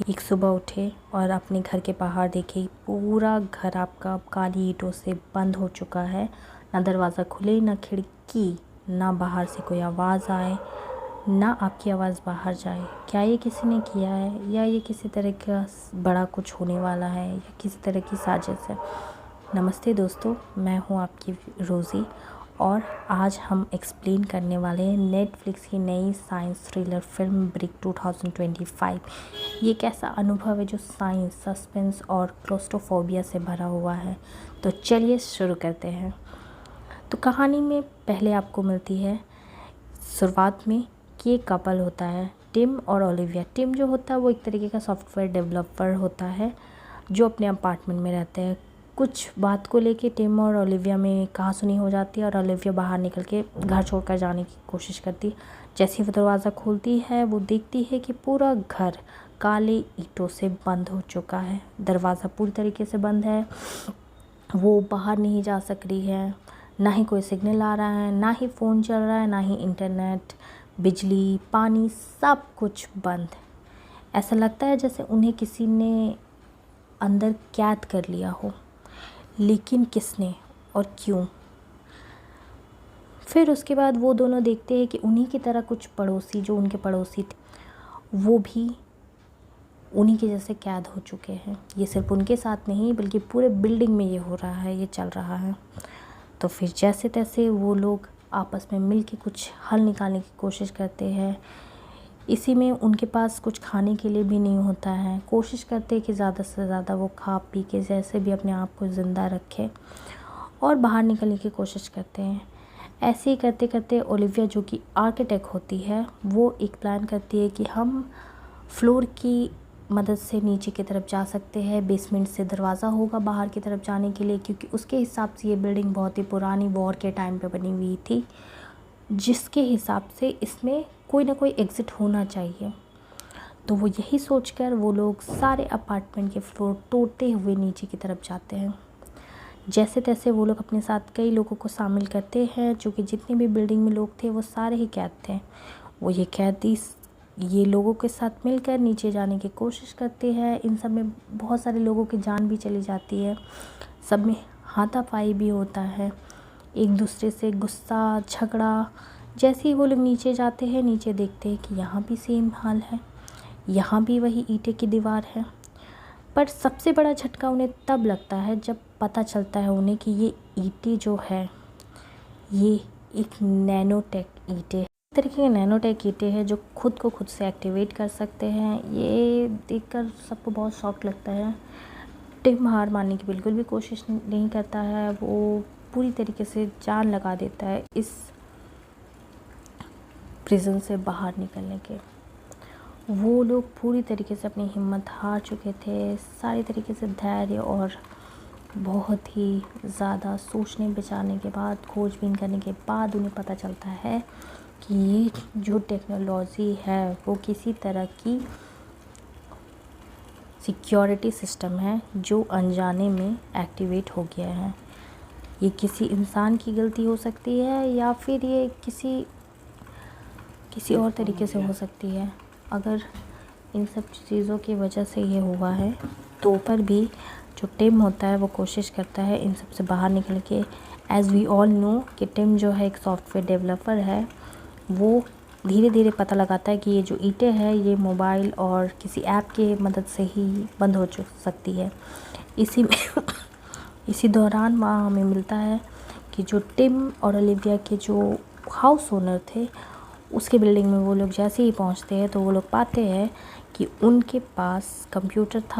एक सुबह उठे और अपने घर के बाहर देखे पूरा घर आपका काली ईंटों से बंद हो चुका है। ना दरवाज़ा खुले, ना खिड़की, ना बाहर से कोई आवाज़ आए, ना आपकी आवाज़ बाहर जाए। क्या ये किसी ने किया है या ये किसी तरह का बड़ा कुछ होने वाला है या किसी तरह की साजिश है? नमस्ते दोस्तों, मैं हूँ आपकी रोज़ी और आज हम एक्सप्लेन करने वाले हैं नेटफ्लिक्स की नई साइंस थ्रिलर फिल्म ब्रिक 2025। ये एक ऐसा अनुभव है जो साइंस, सस्पेंस और क्लोस्ट्रोफोबिया से भरा हुआ है। तो चलिए शुरू करते हैं। तो कहानी में पहले आपको मिलती है शुरुआत में कि एक कपल होता है, टिम और ओलिविया। टिम जो होता है वो एक तरीके का सॉफ्टवेयर डेवलपर होता है जो अपने अपार्टमेंट में रहते हैं। कुछ बात को लेके टिम और ओलिविया में कहासुनी हो जाती है और ओलिविया बाहर निकल के घर छोड़कर जाने की कोशिश करती है। जैसे ही वो दरवाज़ा खोलती है वो देखती है कि पूरा घर काले ईंटों से बंद हो चुका है। दरवाज़ा पूरी तरीके से बंद है, वो बाहर नहीं जा सक रही है, ना ही कोई सिग्नल आ रहा है, ना ही फ़ोन चल रहा है, ना ही इंटरनेट, बिजली, पानी, सब कुछ बंद। ऐसा लगता है जैसे उन्हें किसी ने अंदर कैद कर लिया हो, लेकिन किसने और क्यों? फिर उसके बाद वो दोनों देखते हैं कि उन्हीं की तरह कुछ पड़ोसी, जो उनके पड़ोसी थे, वो भी उन्हीं के जैसे कैद हो चुके हैं। ये सिर्फ उनके साथ नहीं बल्कि पूरे बिल्डिंग में ये हो रहा है, ये चल रहा है। तो फिर जैसे तैसे वो लोग आपस में मिल के कुछ हल निकालने की कोशिश करते हैं। इसी में उनके पास कुछ खाने के लिए भी नहीं होता है। कोशिश करते हैं कि ज़्यादा से ज़्यादा वो खा पी के जैसे भी अपने आप को ज़िंदा रखें और बाहर निकलने की कोशिश करते हैं। ऐसे ही करते करते ओलिविया, जो कि आर्किटेक्ट होती है, वो एक प्लान करती है कि हम फ्लोर की मदद से नीचे की तरफ जा सकते हैं। बेसमेंट से दरवाज़ा होगा बाहर की तरफ जाने के लिए, क्योंकि उसके हिसाब से ये बिल्डिंग बहुत ही पुरानी वॉर के टाइम पे बनी हुई थी, जिसके हिसाब से इसमें कोई ना कोई एग्ज़िट होना चाहिए। तो वो यही सोचकर वो लोग सारे अपार्टमेंट के फ्लोर तोड़ते हुए नीचे की तरफ जाते हैं। जैसे तैसे वो लोग अपने साथ कई लोगों को शामिल करते हैं, जो कि जितने भी बिल्डिंग में लोग थे वो सारे ही कैद थे। वो ये कैदी ये लोगों के साथ मिलकर नीचे जाने की कोशिश करते हैं। इन सब में बहुत सारे लोगों की जान भी चली जाती है। सब में हाथापाई भी होता है, एक दूसरे से गुस्सा, झगड़ा। जैसे ही वो लोग नीचे जाते हैं, नीचे देखते हैं कि यहाँ भी सेम हाल है, यहाँ भी वही ईंटें की दीवार है। पर सबसे बड़ा झटका उन्हें तब लगता है जब पता चलता है उन्हें कि ये ईंटें जो है ये एक नैनोटेक ईंटें, तरीके के नैनोटेक ईंटें हैं जो खुद को खुद से एक्टिवेट कर सकते हैं। ये देखकर सबको बहुत शॉक लगता है। टिम हार मानने की बिल्कुल भी कोशिश नहीं करता है, वो पूरी तरीके से जान लगा देता है इस प्रिजन से बाहर निकलने के। वो लोग पूरी तरीके से अपनी हिम्मत हार चुके थे। सारी तरीके से धैर्य और बहुत ही ज़्यादा सोचने विचारने के बाद, खोजबीन करने के बाद उन्हें पता चलता है कि ये जो टेक्नोलॉजी है वो किसी तरह की सिक्योरिटी सिस्टम है जो अनजाने में एक्टिवेट हो गया है। ये किसी इंसान की गलती हो सकती है या फिर ये किसी और तरीके से हो सकती है। अगर इन सब चीज़ों की वजह से ये हुआ है तो पर भी जो टिम होता है वो कोशिश करता है इन सब से बाहर निकल के। एज़ वी ऑल नो कि टिम जो है एक सॉफ्टवेयर डेवलपर है। वो धीरे धीरे पता लगाता है कि ये जो ईंटें हैं ये मोबाइल और किसी ऐप के मदद से ही बंद हो सकती है। इसी दौरान वहाँ हमें मिलता है कि जो टिम और ओलिविया के जो हाउस ओनर थे, उसके बिल्डिंग में वो लोग जैसे ही पहुँचते हैं तो वो लोग पाते हैं कि उनके पास कंप्यूटर था